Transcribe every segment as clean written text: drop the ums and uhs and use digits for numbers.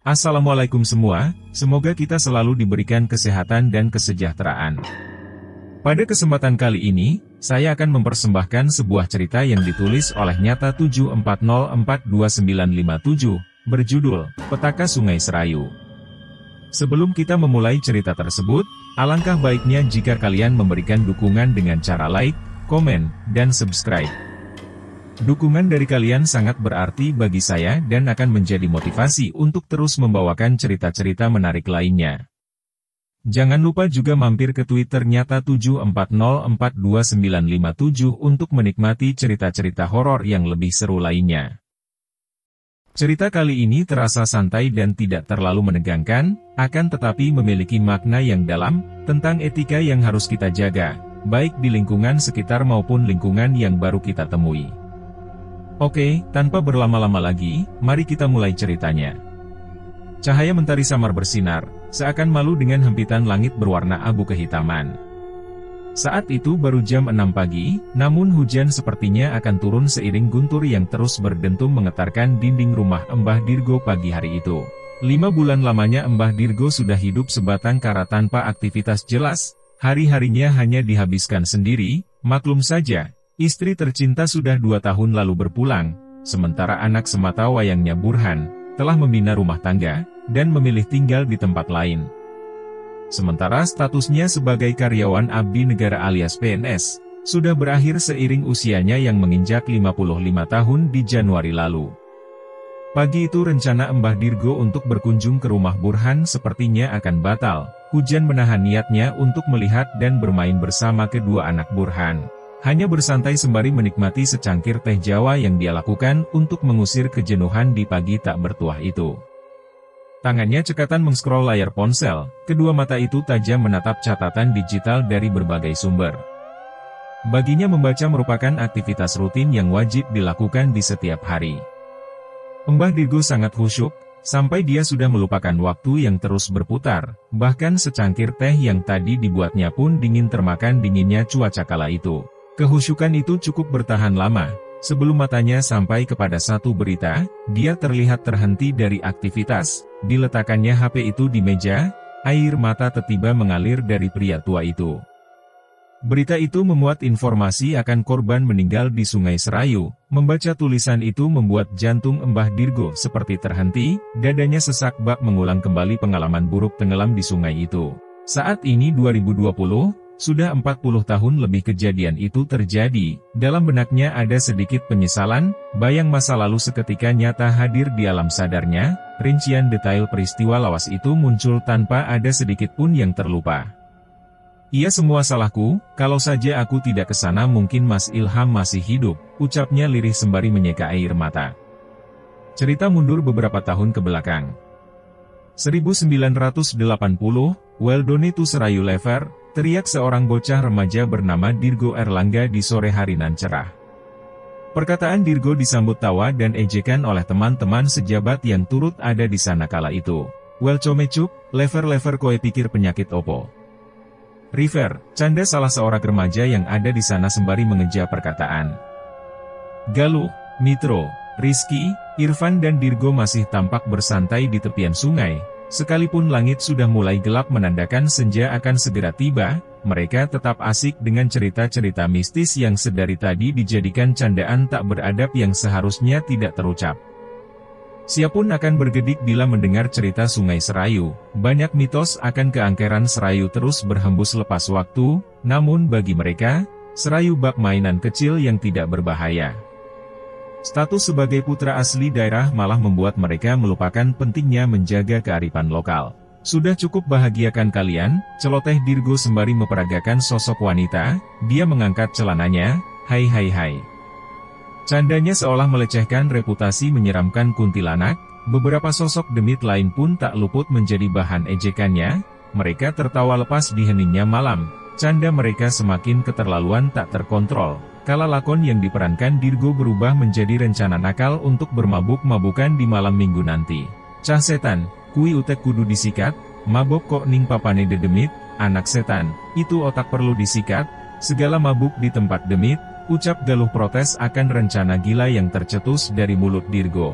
Assalamualaikum semua, semoga kita selalu diberikan kesehatan dan kesejahteraan. Pada kesempatan kali ini, saya akan mempersembahkan sebuah cerita yang ditulis oleh Nyata 74042957, berjudul, Petaka Sungai Serayu. Sebelum kita memulai cerita tersebut, alangkah baiknya jika kalian memberikan dukungan dengan cara like, komen, dan subscribe. Dukungan dari kalian sangat berarti bagi saya dan akan menjadi motivasi untuk terus membawakan cerita-cerita menarik lainnya. Jangan lupa juga mampir ke Twitter Nyata 74042957 untuk menikmati cerita-cerita horor yang lebih seru lainnya. Cerita kali ini terasa santai dan tidak terlalu menegangkan, akan tetapi memiliki makna yang dalam, tentang etika yang harus kita jaga, baik di lingkungan sekitar maupun lingkungan yang baru kita temui. Oke, tanpa berlama-lama lagi, mari kita mulai ceritanya. Cahaya mentari samar bersinar, seakan malu dengan hempitan langit berwarna abu kehitaman. Saat itu baru jam 6 pagi, namun hujan sepertinya akan turun seiring guntur yang terus berdentum menggetarkan dinding rumah Mbah Dirgo pagi hari itu. 5 bulan lamanya Mbah Dirgo sudah hidup sebatang kara tanpa aktivitas jelas, hari-harinya hanya dihabiskan sendiri, maklum saja. Istri tercinta sudah 2 tahun lalu berpulang, sementara anak semata wayangnya Burhan, telah membina rumah tangga, dan memilih tinggal di tempat lain. Sementara statusnya sebagai karyawan abdi negara alias PNS, sudah berakhir seiring usianya yang menginjak 55 tahun di Januari lalu. Pagi itu rencana Mbah Dirgo untuk berkunjung ke rumah Burhan sepertinya akan batal, hujan menahan niatnya untuk melihat dan bermain bersama kedua anak Burhan. Hanya bersantai sembari menikmati secangkir teh Jawa yang dia lakukan untuk mengusir kejenuhan di pagi tak bertuah itu. Tangannya cekatan mengscroll layar ponsel, kedua mata itu tajam menatap catatan digital dari berbagai sumber. Baginya membaca merupakan aktivitas rutin yang wajib dilakukan di setiap hari. Mbah Dirgo sangat khusyuk, sampai dia sudah melupakan waktu yang terus berputar, bahkan secangkir teh yang tadi dibuatnya pun dingin termakan dinginnya cuaca kala itu. Kehusyukan itu cukup bertahan lama, sebelum matanya sampai kepada satu berita, dia terlihat terhenti dari aktivitas, diletakkannya HP itu di meja, air mata tiba-tiba mengalir dari pria tua itu. Berita itu memuat informasi akan korban meninggal di Sungai Serayu, membaca tulisan itu membuat jantung Mbah Dirgo seperti terhenti, dadanya sesak bak mengulang kembali pengalaman buruk tenggelam di sungai itu. Saat ini 2020, sudah 40 tahun lebih kejadian itu terjadi, dalam benaknya ada sedikit penyesalan, bayang masa lalu seketika nyata hadir di alam sadarnya, rincian detail peristiwa lawas itu muncul tanpa ada sedikit pun yang terlupa. Iya semua salahku, kalau saja aku tidak kesana mungkin Mas Ilham masih hidup, ucapnya lirih sembari menyeka air mata. Cerita mundur beberapa tahun ke belakang. 1980, Weldoni tu Serayu Lever, teriak seorang bocah remaja bernama Dirgo Erlangga di sore hari nan cerah. Perkataan Dirgo disambut tawa dan ejekan oleh teman-teman sejabat yang turut ada di sana kala itu. Well comecuk, lever koe pikir penyakit opo. River, canda salah seorang remaja yang ada di sana sembari mengeja perkataan. Galuh, Mitro, Rizky, Irfan dan Dirgo masih tampak bersantai di tepian sungai. Sekalipun langit sudah mulai gelap menandakan senja akan segera tiba, mereka tetap asik dengan cerita-cerita mistis yang sedari tadi dijadikan candaan tak beradab yang seharusnya tidak terucap. Siapun akan bergedik bila mendengar cerita Sungai Serayu, banyak mitos akan keangkeran Serayu terus berhembus lepas waktu, namun bagi mereka, Serayu bak mainan kecil yang tidak berbahaya. Status sebagai putra asli daerah malah membuat mereka melupakan pentingnya menjaga kearifan lokal. Sudah cukup bahagiakan kalian, celoteh Dirgo sembari memperagakan sosok wanita, dia mengangkat celananya, hai. Candanya seolah melecehkan reputasi menyeramkan kuntilanak, beberapa sosok demit lain pun tak luput menjadi bahan ejekannya, mereka tertawa lepas di heningnya malam, canda mereka semakin keterlaluan tak terkontrol. Kala lakon yang diperankan Dirgo berubah menjadi rencana nakal untuk bermabuk-mabukan di malam minggu nanti. Cah setan, kui utek kudu disikat, mabok kok ning papane dedemit, anak setan, itu otak perlu disikat, segala mabuk di tempat demit, ucap Galuh protes akan rencana gila yang tercetus dari mulut Dirgo.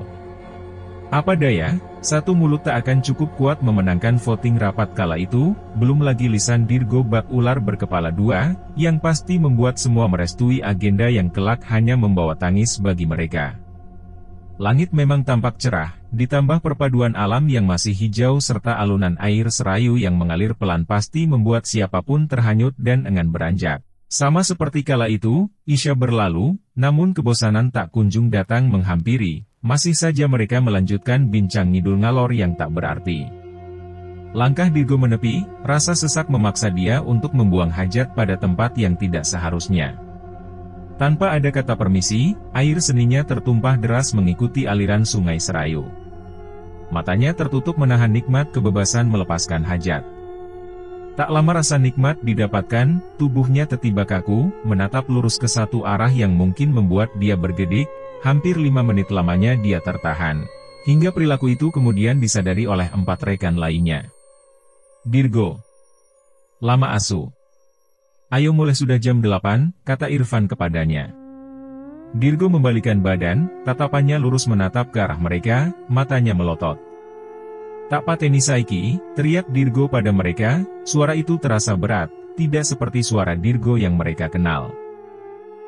Apa daya, Satu mulut tak akan cukup kuat memenangkan voting rapat kala itu, belum lagi lisan Dirgo bak ular berkepala dua, yang pasti membuat semua merestui agenda yang kelak hanya membawa tangis bagi mereka. Langit memang tampak cerah, ditambah perpaduan alam yang masih hijau serta alunan air serayu yang mengalir pelan pasti membuat siapapun terhanyut dan enggan beranjak. Sama seperti kala itu, Isya berlalu, namun kebosanan tak kunjung datang menghampiri. Masih saja mereka melanjutkan bincang ngidul ngalor yang tak berarti. Langkah Dirgo menepi, rasa sesak memaksa dia untuk membuang hajat pada tempat yang tidak seharusnya. Tanpa ada kata permisi, air seninya tertumpah deras mengikuti aliran sungai Serayu. Matanya tertutup menahan nikmat kebebasan melepaskan hajat. Tak lama rasa nikmat didapatkan, tubuhnya tiba-tiba kaku, menatap lurus ke satu arah yang mungkin membuat dia bergedik. Hampir 5 menit lamanya dia tertahan. Hingga perilaku itu kemudian disadari oleh 4 rekan lainnya. Dirgo. Lama asu. Ayo mulai sudah jam 8, kata Irfan kepadanya. Dirgo membalikan badan, tatapannya lurus menatap ke arah mereka, matanya melotot. Tak pateni saiki, teriak Dirgo pada mereka, suara itu terasa berat, tidak seperti suara Dirgo yang mereka kenal.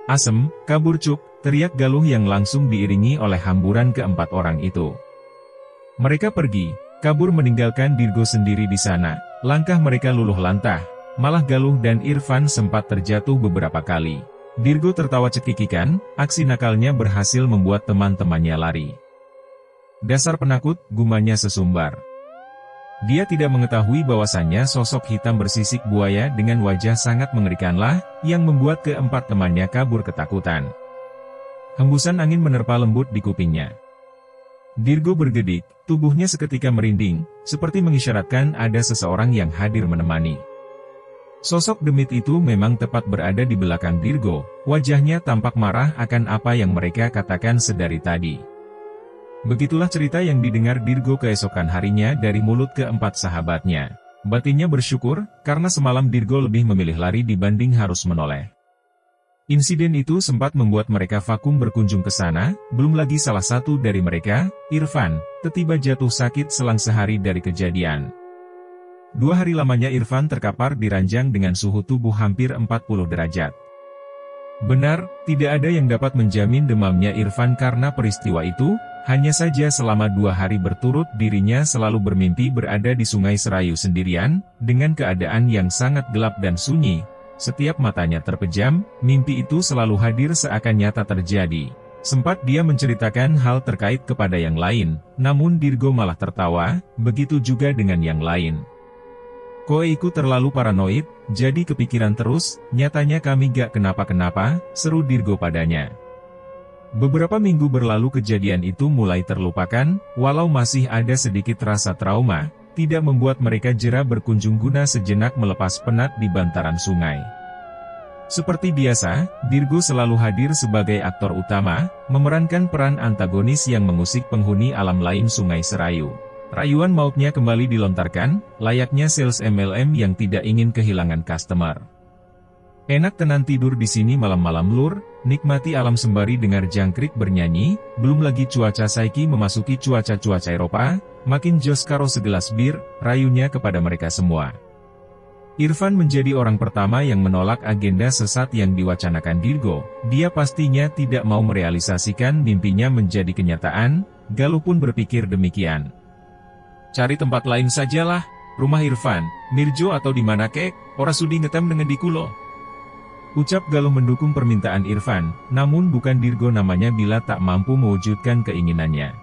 Asem, kabur cuk, teriak Galuh yang langsung diiringi oleh hamburan keempat orang itu. Mereka pergi, kabur meninggalkan Dirgo sendiri di sana. Langkah mereka luluh lantah, malah Galuh dan Irfan sempat terjatuh beberapa kali. Dirgo tertawa cekikikan, aksi nakalnya berhasil membuat teman-temannya lari. Dasar penakut, gumanya sesumbar. Dia tidak mengetahui bahwasannya sosok hitam bersisik buaya dengan wajah sangat mengerikanlah, yang membuat keempat temannya kabur ketakutan. Hembusan angin menerpa lembut di kupingnya. Dirgo bergedik, tubuhnya seketika merinding, seperti mengisyaratkan ada seseorang yang hadir menemani. Sosok demit itu memang tepat berada di belakang Dirgo, wajahnya tampak marah akan apa yang mereka katakan sedari tadi. Begitulah cerita yang didengar Dirgo keesokan harinya dari mulut keempat sahabatnya. Batinnya bersyukur, karena semalam Dirgo lebih memilih lari dibanding harus menoleh. Insiden itu sempat membuat mereka vakum berkunjung ke sana, belum lagi salah satu dari mereka, Irfan, tiba-tiba jatuh sakit selang sehari dari kejadian. 2 hari lamanya Irfan terkapar di ranjang dengan suhu tubuh hampir 40 derajat. Benar, tidak ada yang dapat menjamin demamnya Irfan karena peristiwa itu, hanya saja selama 2 hari berturut dirinya selalu bermimpi berada di Sungai Serayu sendirian, dengan keadaan yang sangat gelap dan sunyi. Setiap matanya terpejam, mimpi itu selalu hadir seakan nyata terjadi. Sempat dia menceritakan hal terkait kepada yang lain, namun Dirgo malah tertawa, begitu juga dengan yang lain. Koeiku terlalu paranoid, jadi kepikiran terus, nyatanya kami gak kenapa-kenapa, seru Dirgo padanya. Beberapa minggu berlalu kejadian itu mulai terlupakan, walau masih ada sedikit rasa trauma, tidak membuat mereka jera berkunjung guna sejenak melepas penat di bantaran sungai. Seperti biasa, Dirgo selalu hadir sebagai aktor utama, memerankan peran antagonis yang mengusik penghuni alam lain Sungai Serayu. Rayuan mautnya kembali dilontarkan, layaknya sales MLM yang tidak ingin kehilangan customer. Enak tenan tidur di sini malam-malam lur, nikmati alam sembari dengar jangkrik bernyanyi, belum lagi cuaca saiki memasuki cuaca-cuaca Eropa, makin jos karo segelas bir, rayunya kepada mereka semua. Irfan menjadi orang pertama yang menolak agenda sesat yang diwacanakan Dirgo, dia pastinya tidak mau merealisasikan mimpinya menjadi kenyataan, Galuh pun berpikir demikian. Cari tempat lain sajalah, rumah Irfan, Mirjo atau di mana kek, ora sudi ngetem dengan dikulo. Ucap Galuh mendukung permintaan Irfan, namun bukan Dirgo namanya bila tak mampu mewujudkan keinginannya.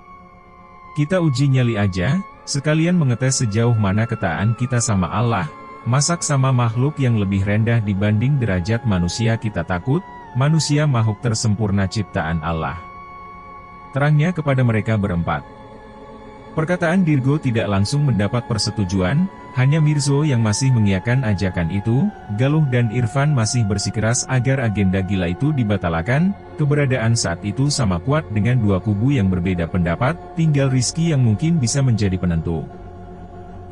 Kita uji nyali aja, sekalian mengetes sejauh mana ketaatan kita sama Allah, masak sama makhluk yang lebih rendah dibanding derajat manusia kita takut, manusia makhluk tersempurna ciptaan Allah. Terangnya kepada mereka berempat. Perkataan Dirgo tidak langsung mendapat persetujuan, hanya Mirzo yang masih mengiyakan ajakan itu, Galuh dan Irfan masih bersikeras agar agenda gila itu dibatalkan, keberadaan saat itu sama kuat dengan dua kubu yang berbeda pendapat, tinggal Rizky yang mungkin bisa menjadi penentu.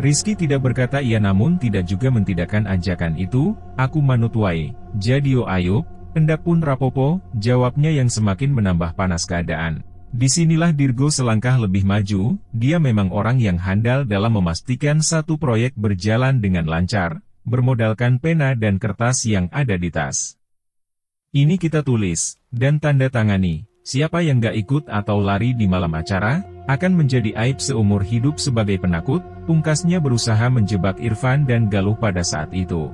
Rizky tidak berkata iya namun tidak juga mentidakkan ajakan itu, aku manut wae, jadi yo ayo, hendak pun rapopo, jawabnya yang semakin menambah panas keadaan. Disinilah Dirgo selangkah lebih maju, dia memang orang yang handal dalam memastikan satu proyek berjalan dengan lancar, bermodalkan pena dan kertas yang ada di tas. Ini kita tulis, dan tanda tangani, siapa yang gak ikut atau lari di malam acara, akan menjadi aib seumur hidup sebagai penakut, pungkasnya berusaha menjebak Irfan dan Galuh pada saat itu.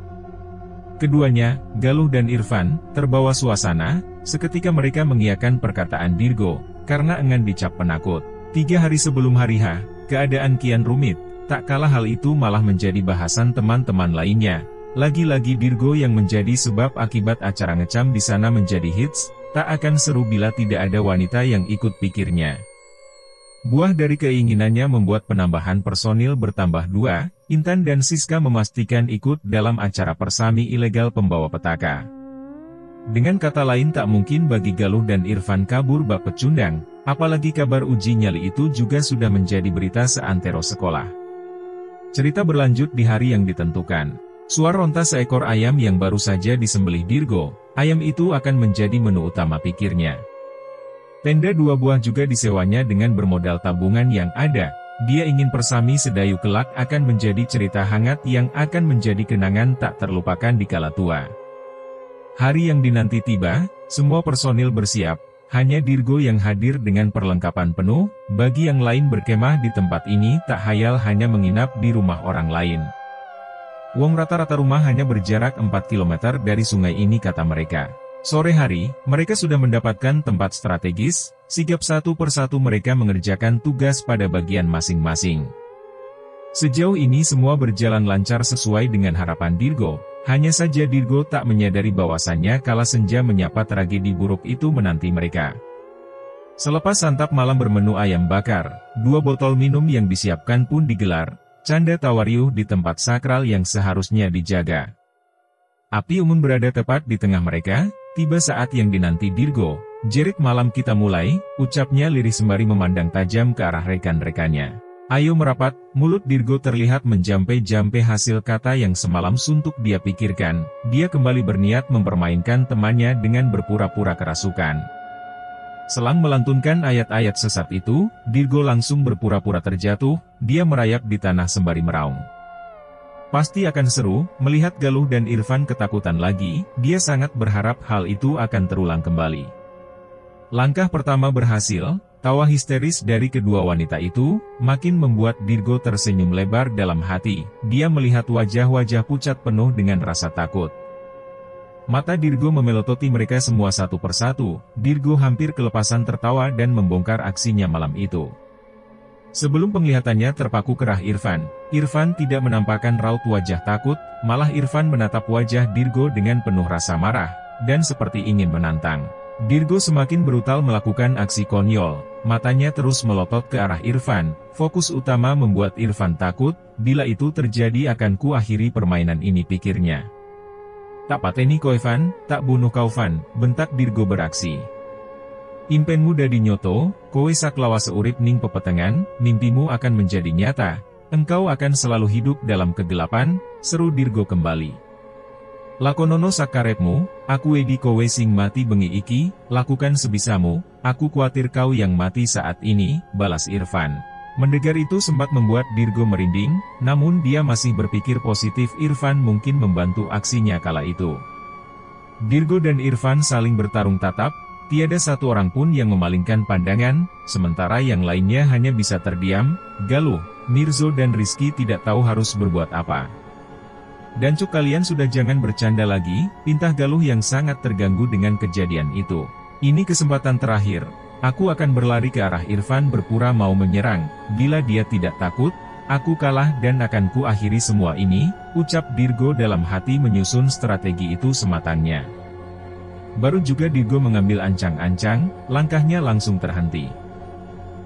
Keduanya, Galuh dan Irfan, terbawa suasana, seketika mereka mengiyakan perkataan Dirgo, karena enggan dicap penakut. 3 hari sebelum hari H, keadaan kian rumit, tak kalah hal itu malah menjadi bahasan teman-teman lainnya. Lagi-lagi Dirgo yang menjadi sebab akibat acara ngecam di sana menjadi hits, tak akan seru bila tidak ada wanita yang ikut pikirnya. Buah dari keinginannya membuat penambahan personil bertambah 2, Intan dan Siska memastikan ikut dalam acara persami ilegal pembawa petaka. Dengan kata lain tak mungkin bagi Galuh dan Irfan kabur bak pecundang, apalagi kabar uji nyali itu juga sudah menjadi berita seantero sekolah. Cerita berlanjut di hari yang ditentukan. Suar ronta seekor ayam yang baru saja disembelih Dirgo, ayam itu akan menjadi menu utama pikirnya. Tenda 2 buah juga disewanya dengan bermodal tabungan yang ada. Dia ingin persami sedayu kelak akan menjadi cerita hangat yang akan menjadi kenangan tak terlupakan di kala tua. Hari yang dinanti tiba, semua personil bersiap, hanya Dirgo yang hadir dengan perlengkapan penuh, bagi yang lain berkemah di tempat ini tak hayal hanya menginap di rumah orang lain. Wong rata-rata rumah hanya berjarak 4 km dari sungai ini kata mereka. Sore hari, mereka sudah mendapatkan tempat strategis, sigap satu persatu mereka mengerjakan tugas pada bagian masing-masing. Sejauh ini semua berjalan lancar sesuai dengan harapan Dirgo, hanya saja Dirgo tak menyadari bahwasannya kala senja menyapa tragedi buruk itu menanti mereka. Selepas santap malam bermenu ayam bakar, 2 botol minum yang disiapkan pun digelar, canda tawariuh di tempat sakral yang seharusnya dijaga. Api unggun berada tepat di tengah mereka, tiba saat yang dinanti Dirgo. Jerit malam kita mulai, ucapnya lirih sembari memandang tajam ke arah rekan-rekannya. Ayo merapat, mulut Dirgo terlihat menjampe-jampe hasil kata yang semalam suntuk dia pikirkan. Dia kembali berniat mempermainkan temannya dengan berpura-pura kerasukan. Selang melantunkan ayat-ayat sesat itu, Dirgo langsung berpura-pura terjatuh, dia merayap di tanah sembari meraung. Pasti akan seru, melihat Galuh dan Irfan ketakutan lagi, dia sangat berharap hal itu akan terulang kembali. Langkah pertama berhasil, tawa histeris dari kedua wanita itu, makin membuat Dirgo tersenyum lebar dalam hati, dia melihat wajah-wajah pucat penuh dengan rasa takut. Mata Dirgo memelototi mereka semua satu persatu, Dirgo hampir kelepasan tertawa dan membongkar aksinya malam itu. Sebelum penglihatannya terpaku kerah Irfan, Irfan tidak menampakkan raut wajah takut, malah Irfan menatap wajah Dirgo dengan penuh rasa marah, dan seperti ingin menantang. Dirgo semakin brutal melakukan aksi konyol, matanya terus melotot ke arah Irfan, fokus utama membuat Irfan takut, bila itu terjadi akan kuakhiri permainan ini pikirnya. Tak pateni koevan, tak bunuh kauvan, bentak Dirgo beraksi. Impenmu dadi nyoto, kowe saklawa seurip ning pepetengan, mimpimu akan menjadi nyata, engkau akan selalu hidup dalam kegelapan, seru Dirgo kembali. Lakonono sakarepmu, aku wedi kowe sing mati bengi iki, lakukan sebisamu, aku kuatir kau yang mati saat ini, balas Irfan. Mendengar itu sempat membuat Dirgo merinding, namun dia masih berpikir positif Irfan mungkin membantu aksinya kala itu. Dirgo dan Irfan saling bertarung tatap, tiada satu orang pun yang memalingkan pandangan, sementara yang lainnya hanya bisa terdiam. Galuh, Mirzo dan Rizky tidak tahu harus berbuat apa. Dan cuk kalian sudah jangan bercanda lagi, pintah Galuh yang sangat terganggu dengan kejadian itu. Ini kesempatan terakhir. Aku akan berlari ke arah Irfan berpura mau menyerang, bila dia tidak takut, aku kalah dan akan kuakhiri semua ini, ucap Dirgo dalam hati menyusun strategi itu sematangnya. Baru juga Dirgo mengambil ancang-ancang, langkahnya langsung terhenti.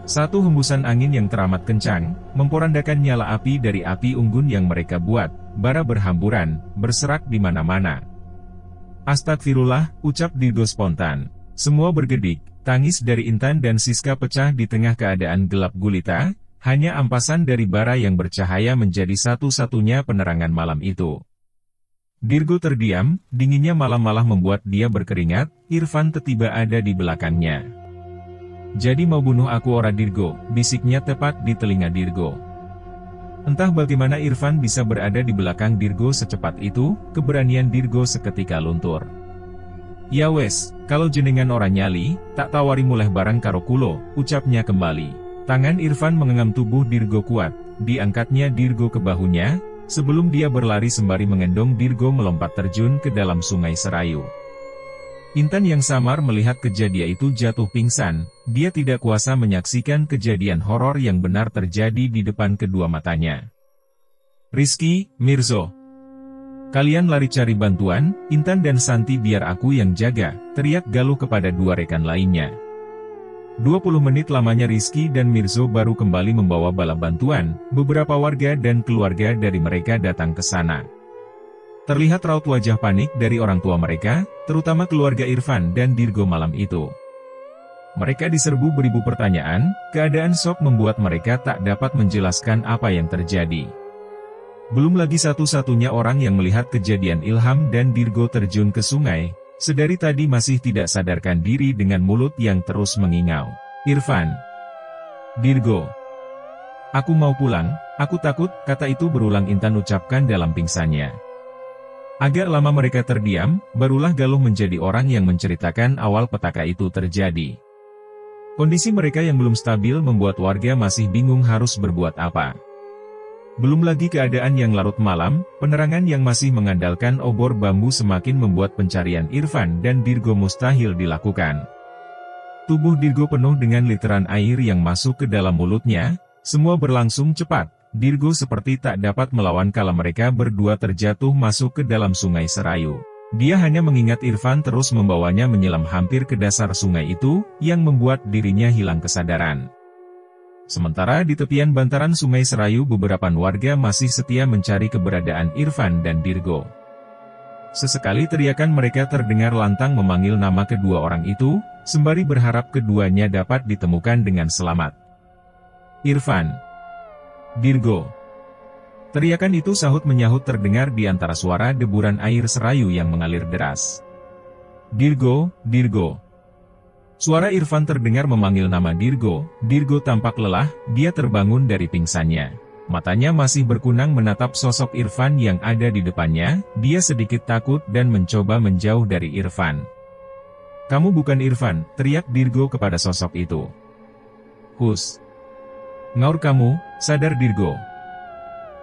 Satu hembusan angin yang teramat kencang, memporandakan nyala api dari api unggun yang mereka buat, bara berhamburan, berserak di mana-mana. Astagfirullah, ucap Dirgo spontan. Semua bergedik. Tangis dari Intan dan Siska pecah di tengah keadaan gelap gulita, hanya ampasan dari bara yang bercahaya menjadi satu-satunya penerangan malam itu. Dirgo terdiam, dinginnya malam malah membuat dia berkeringat, Irfan tiba-tiba ada di belakangnya. Jadi mau bunuh aku ora Dirgo, bisiknya tepat di telinga Dirgo. Entah bagaimana Irfan bisa berada di belakang Dirgo secepat itu, keberanian Dirgo seketika luntur. Ya wes, kalau jenengan orang nyali, tak tawari mulai barang karo kulo, ucapnya kembali. Tangan Irfan mengenggam tubuh Dirgo kuat, diangkatnya Dirgo ke bahunya, sebelum dia berlari sembari mengendong Dirgo melompat terjun ke dalam sungai Serayu. Intan yang samar melihat kejadian itu jatuh pingsan, dia tidak kuasa menyaksikan kejadian horor yang benar terjadi di depan kedua matanya. Rizky, Mirzo. Kalian lari cari bantuan, Intan dan Santi biar aku yang jaga, teriak Galuh kepada dua rekan lainnya. 20 menit lamanya Rizky dan Mirzo baru kembali membawa bala bantuan, beberapa warga dan keluarga dari mereka datang ke sana. Terlihat raut wajah panik dari orang tua mereka, terutama keluarga Irfan dan Dirgo malam itu. Mereka diserbu beribu pertanyaan, keadaan shock membuat mereka tak dapat menjelaskan apa yang terjadi. Belum lagi satu-satunya orang yang melihat kejadian Ilham dan Dirgo terjun ke sungai, sedari tadi masih tidak sadarkan diri dengan mulut yang terus mengingau. Irfan. Dirgo. Aku mau pulang, aku takut, kata itu berulang Intan ucapkan dalam pingsannya. Agak lama mereka terdiam, barulah Galuh menjadi orang yang menceritakan awal petaka itu terjadi. Kondisi mereka yang belum stabil membuat warga masih bingung harus berbuat apa. Belum lagi keadaan yang larut malam, penerangan yang masih mengandalkan obor bambu semakin membuat pencarian Irfan dan Dirgo mustahil dilakukan. Tubuh Dirgo penuh dengan literan air yang masuk ke dalam mulutnya, semua berlangsung cepat. Dirgo seperti tak dapat melawan kala mereka berdua terjatuh masuk ke dalam sungai Serayu. Dia hanya mengingat Irfan terus membawanya menyelam hampir ke dasar sungai itu, yang membuat dirinya hilang kesadaran. Sementara di tepian bantaran sungai Serayu beberapa warga masih setia mencari keberadaan Irfan dan Dirgo. Sesekali teriakan mereka terdengar lantang memanggil nama kedua orang itu, sembari berharap keduanya dapat ditemukan dengan selamat. Irfan. Dirgo. Teriakan itu sahut menyahut terdengar di antara suara deburan air Serayu yang mengalir deras. Dirgo, Dirgo. Suara Irfan terdengar memanggil nama Dirgo. Dirgo tampak lelah, dia terbangun dari pingsannya. Matanya masih berkunang menatap sosok Irfan yang ada di depannya, dia sedikit takut dan mencoba menjauh dari Irfan. Kamu bukan Irfan, teriak Dirgo kepada sosok itu. Hus. Ngaur kamu, sadar Dirgo.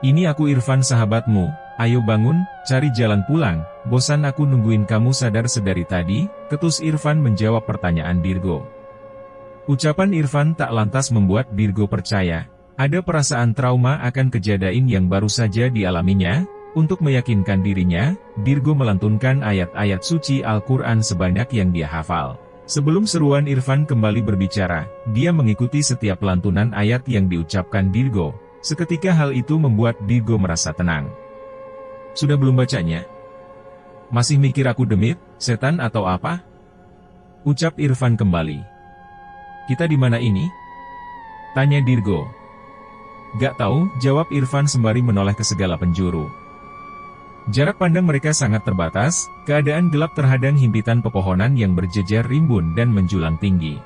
Ini aku Irfan sahabatmu, ayo bangun, cari jalan pulang, bosan aku nungguin kamu sadar sedari tadi, ketus Irfan menjawab pertanyaan Dirgo. Ucapan Irfan tak lantas membuat Dirgo percaya, ada perasaan trauma akan kejadian yang baru saja dialaminya. Untuk meyakinkan dirinya, Dirgo melantunkan ayat-ayat suci Al-Quran sebanyak yang dia hafal. Sebelum seruan Irfan kembali berbicara, dia mengikuti setiap lantunan ayat yang diucapkan Dirgo. Seketika hal itu membuat Dirgo merasa tenang. Sudah belum bacanya? Masih mikir aku demit, setan atau apa? Ucap Irfan kembali. Kita di mana ini? Tanya Dirgo. Gak tahu, jawab Irfan sembari menoleh ke segala penjuru. Jarak pandang mereka sangat terbatas, keadaan gelap terhadang himpitan pepohonan yang berjejer rimbun dan menjulang tinggi.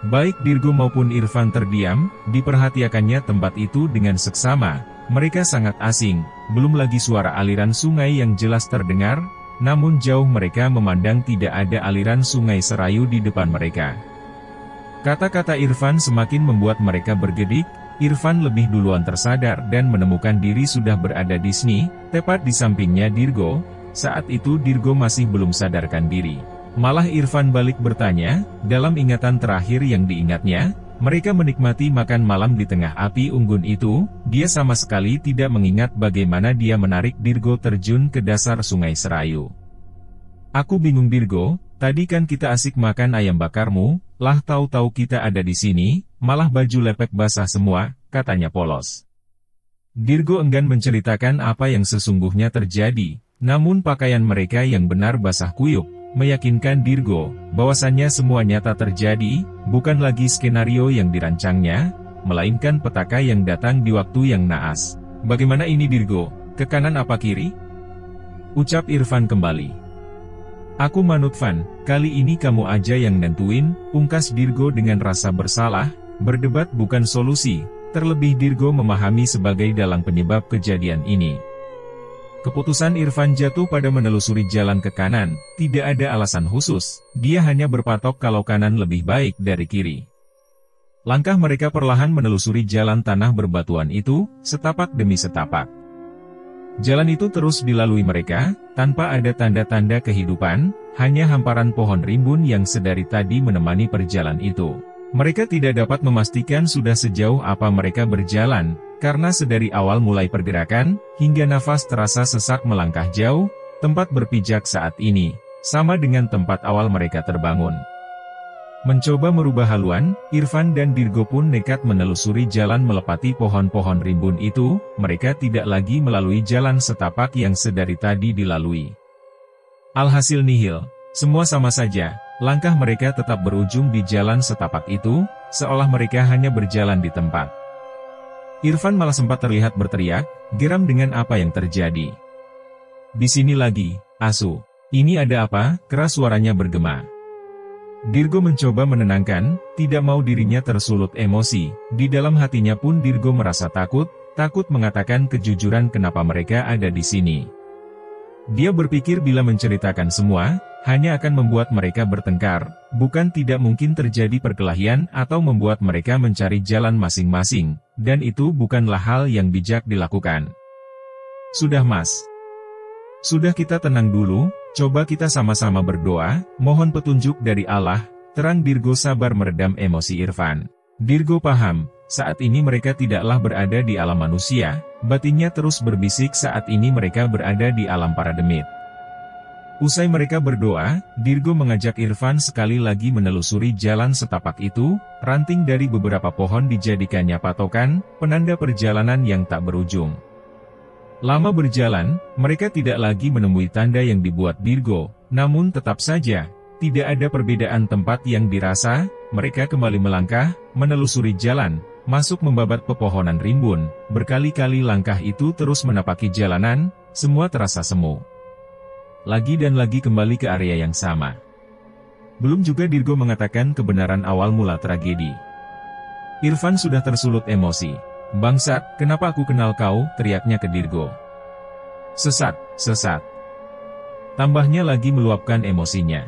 Baik Dirgo maupun Irfan terdiam, diperhatikannya tempat itu dengan seksama, mereka sangat asing, belum lagi suara aliran sungai yang jelas terdengar, namun jauh mereka memandang tidak ada aliran sungai Serayu di depan mereka. Kata-kata Irfan semakin membuat mereka bergedik. Irfan lebih duluan tersadar dan menemukan diri sudah berada di sini, tepat di sampingnya Dirgo. Saat itu Dirgo masih belum sadarkan diri. Malah Irfan balik bertanya, dalam ingatan terakhir yang diingatnya, mereka menikmati makan malam di tengah api unggun itu, dia sama sekali tidak mengingat bagaimana dia menarik Dirgo terjun ke dasar sungai Serayu. Aku bingung Dirgo, tadi kan kita asik makan ayam bakarmu, lah tahu-tahu kita ada di sini, malah baju lepek basah semua, katanya polos. Dirgo enggan menceritakan apa yang sesungguhnya terjadi, namun pakaian mereka yang benar basah kuyup, meyakinkan Dirgo, bahwasannya semua nyata terjadi, bukan lagi skenario yang dirancangnya, melainkan petaka yang datang di waktu yang naas. Bagaimana ini Dirgo, ke kanan apa kiri? Ucap Irfan kembali. Aku manut Van, kali ini kamu aja yang nentuin, ungkas Dirgo dengan rasa bersalah. Berdebat bukan solusi, terlebih Dirgo memahami sebagai dalang penyebab kejadian ini. Keputusan Irfan jatuh pada menelusuri jalan ke kanan, tidak ada alasan khusus, dia hanya berpatok kalau kanan lebih baik dari kiri. Langkah mereka perlahan menelusuri jalan tanah berbatuan itu, setapak demi setapak. Jalan itu terus dilalui mereka, tanpa ada tanda-tanda kehidupan, hanya hamparan pohon rimbun yang sedari tadi menemani perjalanan itu. Mereka tidak dapat memastikan sudah sejauh apa mereka berjalan, karena sedari awal mulai pergerakan, hingga nafas terasa sesak melangkah jauh, tempat berpijak saat ini, sama dengan tempat awal mereka terbangun. Mencoba merubah haluan, Irfan dan Dirgo pun nekat menelusuri jalan melepati pohon-pohon rimbun itu, mereka tidak lagi melalui jalan setapak yang sedari tadi dilalui. Alhasil nihil, semua sama saja, langkah mereka tetap berujung di jalan setapak itu, seolah mereka hanya berjalan di tempat. Irfan malah sempat terlihat berteriak, geram dengan apa yang terjadi. Di sini lagi, asu. Ini ada apa? Keras suaranya bergema. Dirgo mencoba menenangkan, tidak mau dirinya tersulut emosi. Di dalam hatinya pun Dirgo merasa takut mengatakan kejujuran kenapa mereka ada di sini. Dia berpikir bila menceritakan semua, hanya akan membuat mereka bertengkar, bukan tidak mungkin terjadi perkelahian atau membuat mereka mencari jalan masing-masing, dan itu bukanlah hal yang bijak dilakukan. Sudah Mas. Sudah kita tenang dulu, coba kita sama-sama berdoa, mohon petunjuk dari Allah, terang Dirgo sabar meredam emosi Irfan. Dirgo paham, saat ini mereka tidaklah berada di alam manusia, batinnya terus berbisik saat ini mereka berada di alam para demit. Usai mereka berdoa, Dirgo mengajak Irfan sekali lagi menelusuri jalan setapak itu, ranting dari beberapa pohon dijadikannya patokan, penanda perjalanan yang tak berujung. Lama berjalan, mereka tidak lagi menemui tanda yang dibuat Dirgo, namun tetap saja, tidak ada perbedaan tempat yang dirasa, mereka kembali melangkah, menelusuri jalan, masuk membabat pepohonan rimbun, berkali-kali langkah itu terus menapaki jalanan, semua terasa semu. Lagi dan lagi kembali ke area yang sama. Belum juga Dirgo mengatakan kebenaran awal mula tragedi. Irfan sudah tersulut emosi. Bangsat, kenapa aku kenal kau, teriaknya ke Dirgo. Sesat, sesat. Tambahnya lagi meluapkan emosinya.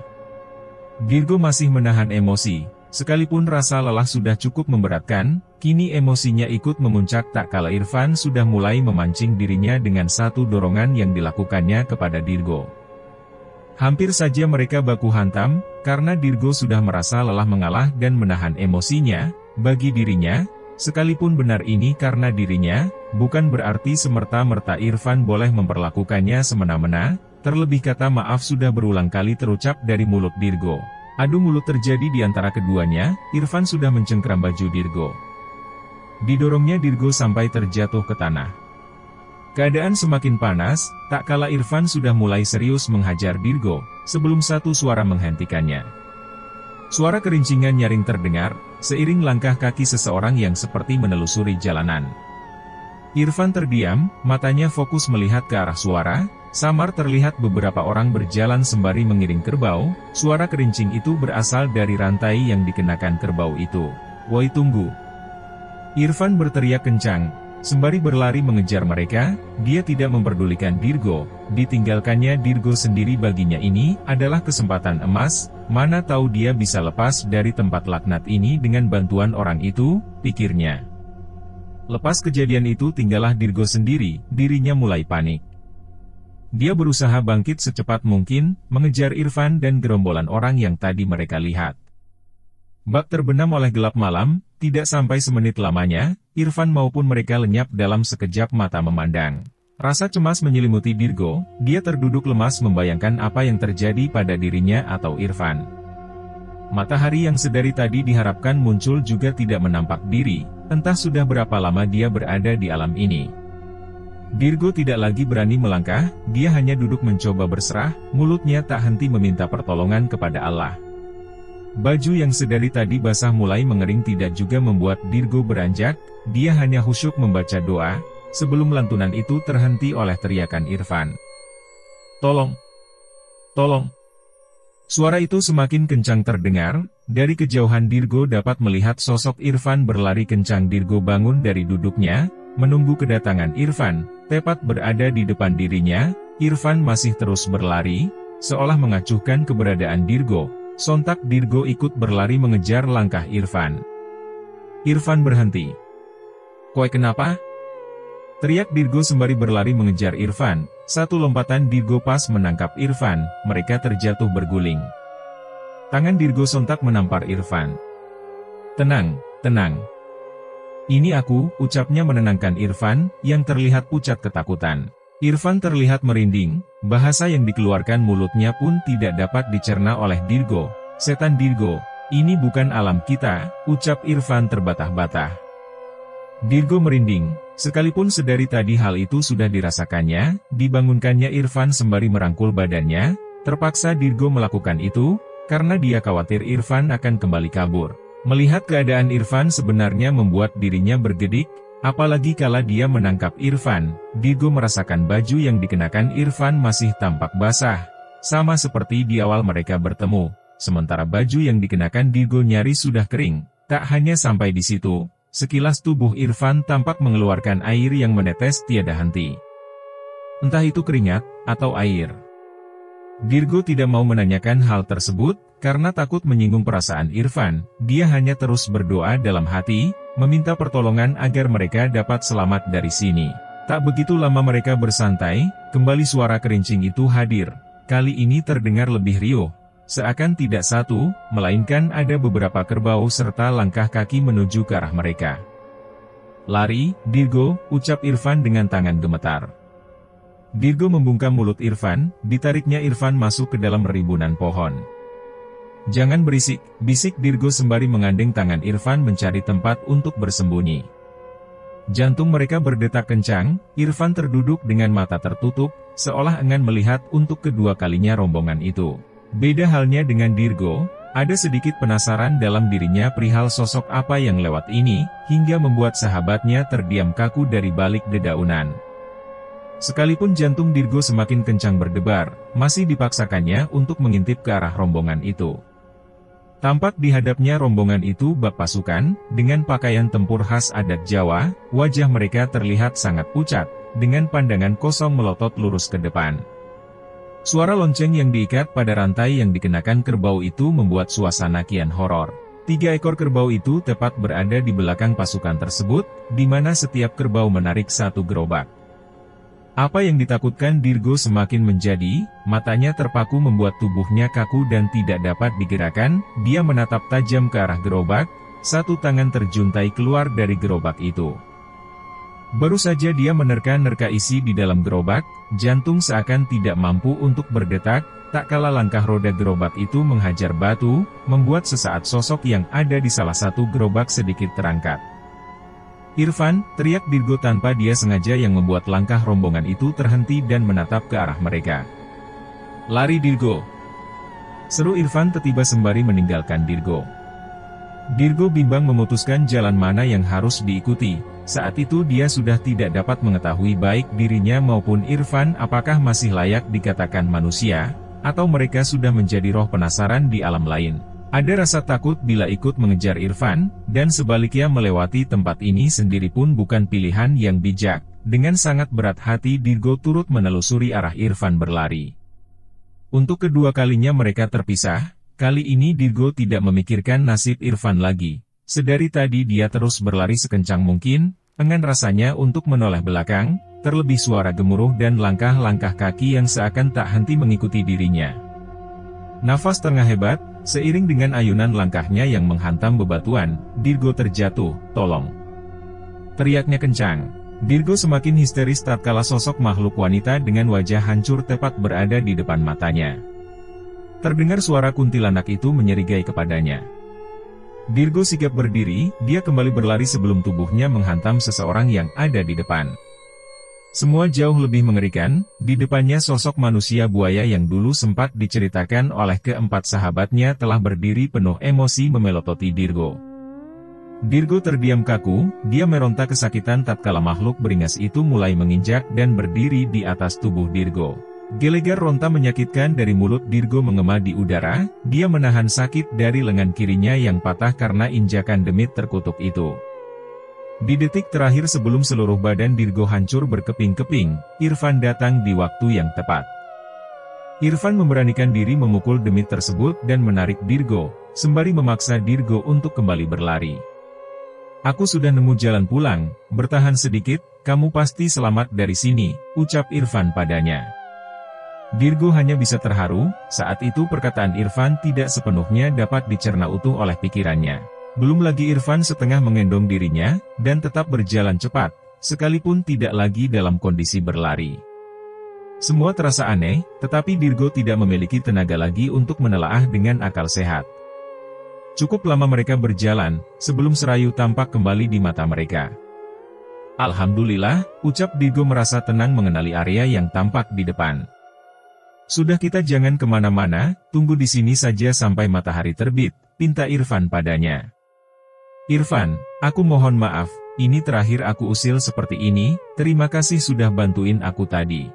Dirgo masih menahan emosi, sekalipun rasa lelah sudah cukup memberatkan, kini emosinya ikut memuncak tak kala Irfan sudah mulai memancing dirinya dengan satu dorongan yang dilakukannya kepada Dirgo. Hampir saja mereka baku hantam, karena Dirgo sudah merasa lelah mengalah dan menahan emosinya, bagi dirinya. Sekalipun benar ini karena dirinya, bukan berarti semerta-merta Irfan boleh memperlakukannya semena-mena, terlebih kata maaf sudah berulang kali terucap dari mulut Dirgo. Adu mulut terjadi di antara keduanya, Irfan sudah mencengkram baju Dirgo. Didorongnya Dirgo sampai terjatuh ke tanah. Keadaan semakin panas, tak kala Irfan sudah mulai serius menghajar Dirgo, sebelum satu suara menghentikannya. Suara kerincingan nyaring terdengar, seiring langkah kaki seseorang yang seperti menelusuri jalanan. Irfan terdiam, matanya fokus melihat ke arah suara, samar terlihat beberapa orang berjalan sembari mengiring kerbau, suara kerincing itu berasal dari rantai yang dikenakan kerbau itu. Woi tunggu! Irfan berteriak kencang, sembari berlari mengejar mereka, dia tidak memperdulikan Dirgo, ditinggalkannya Dirgo sendiri baginya ini adalah kesempatan emas, mana tahu dia bisa lepas dari tempat laknat ini dengan bantuan orang itu, pikirnya. Lepas kejadian itu tinggallah Dirgo sendiri, dirinya mulai panik. Dia berusaha bangkit secepat mungkin, mengejar Irfan dan gerombolan orang yang tadi mereka lihat. Bak terbenam oleh gelap malam, tidak sampai semenit lamanya, Irfan maupun mereka lenyap dalam sekejap mata memandang. Rasa cemas menyelimuti Dirgo, dia terduduk lemas membayangkan apa yang terjadi pada dirinya atau Irfan. Matahari yang sedari tadi diharapkan muncul juga tidak menampak diri, entah sudah berapa lama dia berada di alam ini. Dirgo tidak lagi berani melangkah, dia hanya duduk mencoba berserah, mulutnya tak henti meminta pertolongan kepada Allah. Baju yang sedari tadi basah mulai mengering tidak juga membuat Dirgo beranjak, dia hanya khusyuk membaca doa, sebelum lantunan itu terhenti oleh teriakan Irfan. Tolong! Tolong! Suara itu semakin kencang terdengar, dari kejauhan Dirgo dapat melihat sosok Irfan berlari kencang. Dirgo bangun dari duduknya, menunggu kedatangan Irfan, tepat berada di depan dirinya. Irfan masih terus berlari, seolah mengacuhkan keberadaan Dirgo. Sontak Dirgo ikut berlari mengejar langkah Irfan. Irfan berhenti. "Koe kenapa?" teriak Dirgo sembari berlari mengejar Irfan. Satu lompatan Dirgo pas menangkap Irfan, mereka terjatuh berguling. Tangan Dirgo sontak menampar Irfan. "Tenang, tenang. Ini aku," ucapnya menenangkan Irfan, yang terlihat pucat ketakutan. Irfan terlihat merinding, bahasa yang dikeluarkan mulutnya pun tidak dapat dicerna oleh Dirgo. "Setan Dirgo, ini bukan alam kita," ucap Irfan terbata-bata. Dirgo merinding, sekalipun sedari tadi hal itu sudah dirasakannya. Dibangunkannya Irfan sembari merangkul badannya. Terpaksa Dirgo melakukan itu, karena dia khawatir Irfan akan kembali kabur. Melihat keadaan Irfan sebenarnya membuat dirinya bergedik, apalagi kala dia menangkap Irfan. Dirgo merasakan baju yang dikenakan Irfan masih tampak basah, sama seperti di awal mereka bertemu. Sementara baju yang dikenakan Dirgo nyaris sudah kering. Tak hanya sampai di situ, sekilas tubuh Irfan tampak mengeluarkan air yang menetes tiada henti. Entah itu keringat, atau air. Dirgo tidak mau menanyakan hal tersebut, karena takut menyinggung perasaan Irfan. Dia hanya terus berdoa dalam hati, meminta pertolongan agar mereka dapat selamat dari sini. Tak begitu lama mereka bersantai, kembali suara kerincing itu hadir. Kali ini terdengar lebih riuh. Seakan tidak satu, melainkan ada beberapa kerbau serta langkah kaki menuju ke arah mereka. "Lari, Dirgo," ucap Irfan dengan tangan gemetar. Dirgo membungkam mulut Irfan, ditariknya Irfan masuk ke dalam rimbunan pohon. "Jangan berisik," bisik Dirgo sembari menggandeng tangan Irfan mencari tempat untuk bersembunyi. Jantung mereka berdetak kencang. Irfan terduduk dengan mata tertutup, seolah enggan melihat untuk kedua kalinya rombongan itu. Beda halnya dengan Dirgo, ada sedikit penasaran dalam dirinya perihal sosok apa yang lewat ini, hingga membuat sahabatnya terdiam kaku dari balik dedaunan. Sekalipun jantung Dirgo semakin kencang berdebar, masih dipaksakannya untuk mengintip ke arah rombongan itu. Tampak di hadapnya rombongan itu bak pasukan, dengan pakaian tempur khas adat Jawa. Wajah mereka terlihat sangat pucat, dengan pandangan kosong melotot lurus ke depan. Suara lonceng yang diikat pada rantai yang dikenakan kerbau itu membuat suasana kian horor. 3 ekor kerbau itu tepat berada di belakang pasukan tersebut, di mana setiap kerbau menarik satu gerobak. Apa yang ditakutkan Dirgo semakin menjadi, matanya terpaku membuat tubuhnya kaku dan tidak dapat digerakkan. Dia menatap tajam ke arah gerobak, satu tangan terjuntai keluar dari gerobak itu. Baru saja dia menerka-nerka isi di dalam gerobak, jantung seakan tidak mampu untuk berdetak. Tak kala langkah roda gerobak itu menghajar batu, membuat sesaat sosok yang ada di salah satu gerobak sedikit terangkat. "Irfan!" teriak Dirgo tanpa dia sengaja, yang membuat langkah rombongan itu terhenti dan menatap ke arah mereka. "Lari Dirgo!" seru Irfan tiba-tiba sembari meninggalkan Dirgo. Dirgo bimbang memutuskan jalan mana yang harus diikuti. Saat itu dia sudah tidak dapat mengetahui baik dirinya maupun Irfan apakah masih layak dikatakan manusia, atau mereka sudah menjadi roh penasaran di alam lain. Ada rasa takut bila ikut mengejar Irfan, dan sebaliknya melewati tempat ini sendiri pun bukan pilihan yang bijak. Dengan sangat berat hati Dirgo turut menelusuri arah Irfan berlari. Untuk kedua kalinya mereka terpisah. Kali ini Dirgo tidak memikirkan nasib Irfan lagi. Sedari tadi dia terus berlari sekencang mungkin, enggan rasanya untuk menoleh belakang, terlebih suara gemuruh dan langkah-langkah kaki yang seakan tak henti mengikuti dirinya. Nafas tengah hebat, seiring dengan ayunan langkahnya yang menghantam bebatuan, Dirgo terjatuh. "Tolong!" teriaknya kencang. Dirgo semakin histeris tatkala sosok makhluk wanita dengan wajah hancur tepat berada di depan matanya. Terdengar suara kuntilanak itu menyerigai kepadanya. Dirgo sigap berdiri, dia kembali berlari sebelum tubuhnya menghantam seseorang yang ada di depan. Semua jauh lebih mengerikan, di depannya sosok manusia buaya yang dulu sempat diceritakan oleh keempat sahabatnya telah berdiri penuh emosi memelototi Dirgo. Dirgo terdiam kaku, dia meronta kesakitan tatkala makhluk beringas itu mulai menginjak dan berdiri di atas tubuh Dirgo. Gelegar ronta menyakitkan dari mulut Dirgo mengema di udara, dia menahan sakit dari lengan kirinya yang patah karena injakan demit terkutuk itu. Di detik terakhir sebelum seluruh badan Dirgo hancur berkeping-keping, Irfan datang di waktu yang tepat. Irfan memberanikan diri memukul demit tersebut dan menarik Dirgo, sembari memaksa Dirgo untuk kembali berlari. "Aku sudah nemu jalan pulang, bertahan sedikit, kamu pasti selamat dari sini," ucap Irfan padanya. Dirgo hanya bisa terharu, saat itu perkataan Irfan tidak sepenuhnya dapat dicerna utuh oleh pikirannya. Belum lagi Irfan setengah mengendong dirinya, dan tetap berjalan cepat, sekalipun tidak lagi dalam kondisi berlari. Semua terasa aneh, tetapi Dirgo tidak memiliki tenaga lagi untuk menelaah dengan akal sehat. Cukup lama mereka berjalan, sebelum Serayu tampak kembali di mata mereka. "Alhamdulillah," ucap Dirgo merasa tenang mengenali area yang tampak di depan. "Sudah kita jangan kemana-mana, tunggu di sini saja sampai matahari terbit," pinta Irfan padanya. "Irfan, aku mohon maaf, ini terakhir aku usil seperti ini, terima kasih sudah bantuin aku tadi.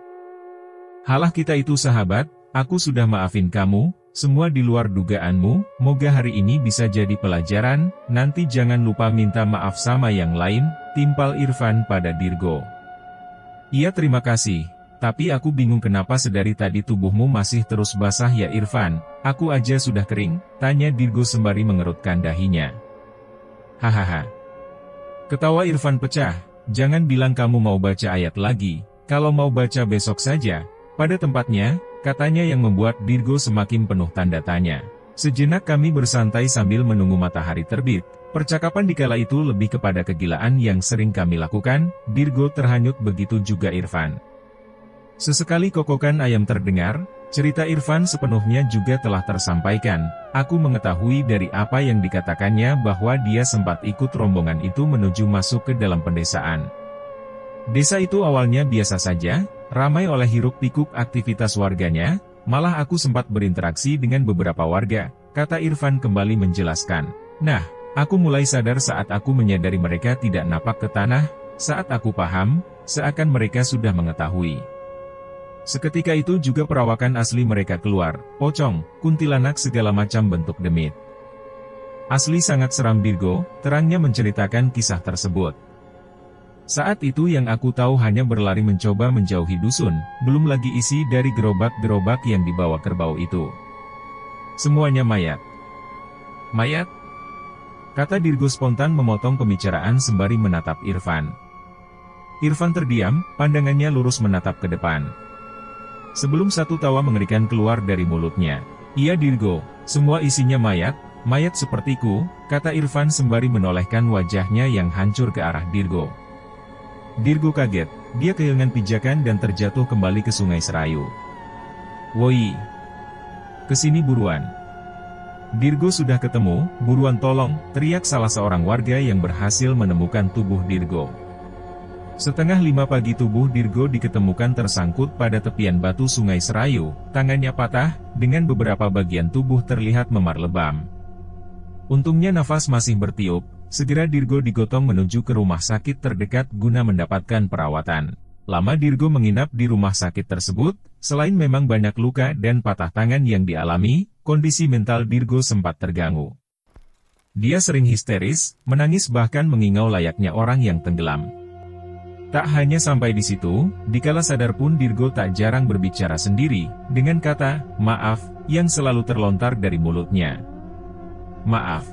Halah kita itu sahabat, aku sudah maafin kamu, semua di luar dugaanmu, moga hari ini bisa jadi pelajaran, nanti jangan lupa minta maaf sama yang lain," timpal Irfan pada Dirgo. "Iya terima kasih. Tapi aku bingung kenapa sedari tadi tubuhmu masih terus basah ya Irfan, aku aja sudah kering," tanya Dirgo sembari mengerutkan dahinya. "Hahaha." Ketawa Irfan pecah, "Jangan bilang kamu mau baca ayat lagi, kalau mau baca besok saja, pada tempatnya," katanya yang membuat Dirgo semakin penuh tanda tanya. Sejenak kami bersantai sambil menunggu matahari terbit, percakapan dikala itu lebih kepada kegilaan yang sering kami lakukan, Dirgo terhanyut begitu juga Irfan. Sesekali kokokan ayam terdengar, cerita Irfan sepenuhnya juga telah tersampaikan. Aku mengetahui dari apa yang dikatakannya bahwa dia sempat ikut rombongan itu menuju masuk ke dalam pedesaan. Desa itu awalnya biasa saja, ramai oleh hiruk-pikuk aktivitas warganya, malah aku sempat berinteraksi dengan beberapa warga, kata Irfan kembali menjelaskan. Nah, aku mulai sadar saat aku menyadari mereka tidak napak ke tanah, saat aku paham, seakan mereka sudah mengetahui. Seketika itu juga perawakan asli mereka keluar, pocong, kuntilanak segala macam bentuk demit. Asli sangat seram Dirgo, terangnya menceritakan kisah tersebut. Saat itu yang aku tahu hanya berlari mencoba menjauhi dusun, belum lagi isi dari gerobak-gerobak yang dibawa kerbau itu. Semuanya mayat. Mayat? Kata Dirgo spontan memotong pembicaraan sembari menatap Irfan. Irfan terdiam, pandangannya lurus menatap ke depan. Sebelum satu tawa mengerikan keluar dari mulutnya. Iya Dirgo, semua isinya mayat, mayat sepertiku, kata Irfan sembari menolehkan wajahnya yang hancur ke arah Dirgo. Dirgo kaget, dia kehilangan pijakan dan terjatuh kembali ke Sungai Serayu. Woi, kesini buruan. Dirgo sudah ketemu, buruan tolong, teriak salah seorang warga yang berhasil menemukan tubuh Dirgo. Setengah 5 pagi tubuh Dirgo diketemukan tersangkut pada tepian batu Sungai Serayu, tangannya patah, dengan beberapa bagian tubuh terlihat memar lebam. Untungnya nafas masih bertiup, segera Dirgo digotong menuju ke rumah sakit terdekat guna mendapatkan perawatan. Lama Dirgo menginap di rumah sakit tersebut, selain memang banyak luka dan patah tangan yang dialami, kondisi mental Dirgo sempat terganggu. Dia sering histeris, menangis bahkan mengingau layaknya orang yang tenggelam. Tak hanya sampai di situ, dikala sadar pun Dirgo tak jarang berbicara sendiri, dengan kata, maaf, yang selalu terlontar dari mulutnya. Maaf.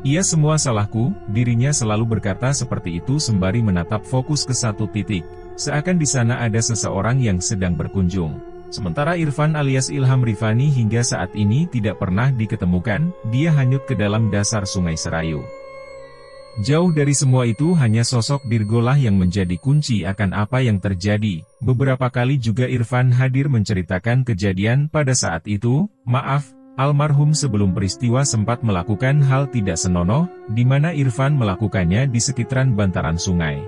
Ia semua salahku, dirinya selalu berkata seperti itu sembari menatap fokus ke satu titik, seakan di sana ada seseorang yang sedang berkunjung. Sementara Irfan alias Ilham Rifani hingga saat ini tidak pernah diketemukan, dia hanyut ke dalam dasar Sungai Serayu. Jauh dari semua itu hanya sosok Dirgo lah yang menjadi kunci akan apa yang terjadi. Beberapa kali juga Irfan hadir menceritakan kejadian pada saat itu. Maaf, almarhum sebelum peristiwa sempat melakukan hal tidak senonoh, di mana Irfan melakukannya di sekitaran bantaran sungai.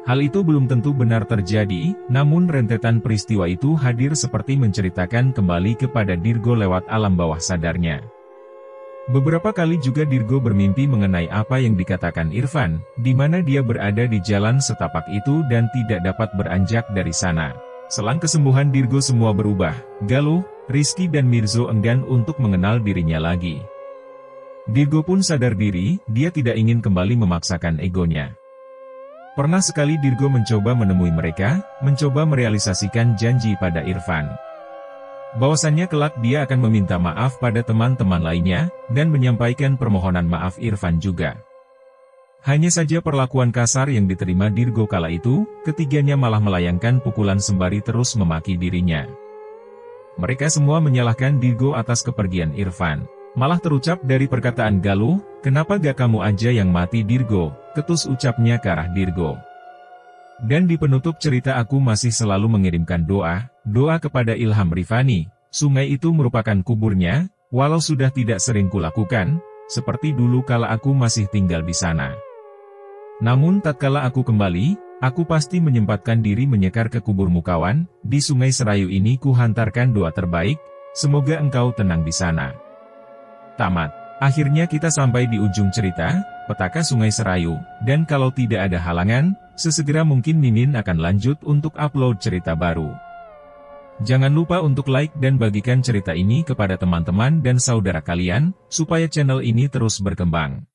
Hal itu belum tentu benar terjadi, namun rentetan peristiwa itu hadir seperti menceritakan kembali kepada Dirgo lewat alam bawah sadarnya. Beberapa kali juga Dirgo bermimpi mengenai apa yang dikatakan Irfan, di mana dia berada di jalan setapak itu dan tidak dapat beranjak dari sana. Selang kesembuhan Dirgo semua berubah. Galuh, Rizky dan Mirzo enggan untuk mengenal dirinya lagi. Dirgo pun sadar diri, dia tidak ingin kembali memaksakan egonya. Pernah sekali Dirgo mencoba menemui mereka, mencoba merealisasikan janji pada Irfan. Bahwasannya kelak dia akan meminta maaf pada teman-teman lainnya, dan menyampaikan permohonan maaf Irfan juga. Hanya saja perlakuan kasar yang diterima Dirgo kala itu, ketiganya malah melayangkan pukulan sembari terus memaki dirinya. Mereka semua menyalahkan Dirgo atas kepergian Irfan. Malah terucap dari perkataan Galuh, "Kenapa gak kamu aja yang mati Dirgo?" Ketus ucapnya ke arah Dirgo. Dan di penutup cerita aku masih selalu mengirimkan doa kepada Ilham Rifani. Sungai itu merupakan kuburnya, walau sudah tidak sering kulakukan, seperti dulu kala aku masih tinggal di sana. Namun tatkala aku kembali, aku pasti menyempatkan diri menyekar ke kuburmu kawan, di Sungai Serayu ini ku hantarkan doa terbaik, semoga engkau tenang di sana. Tamat. Akhirnya kita sampai di ujung cerita, Petaka Sungai Serayu, dan kalau tidak ada halangan, sesegera mungkin Mimin akan lanjut untuk upload cerita baru. Jangan lupa untuk like dan bagikan cerita ini kepada teman-teman dan saudara kalian, supaya channel ini terus berkembang.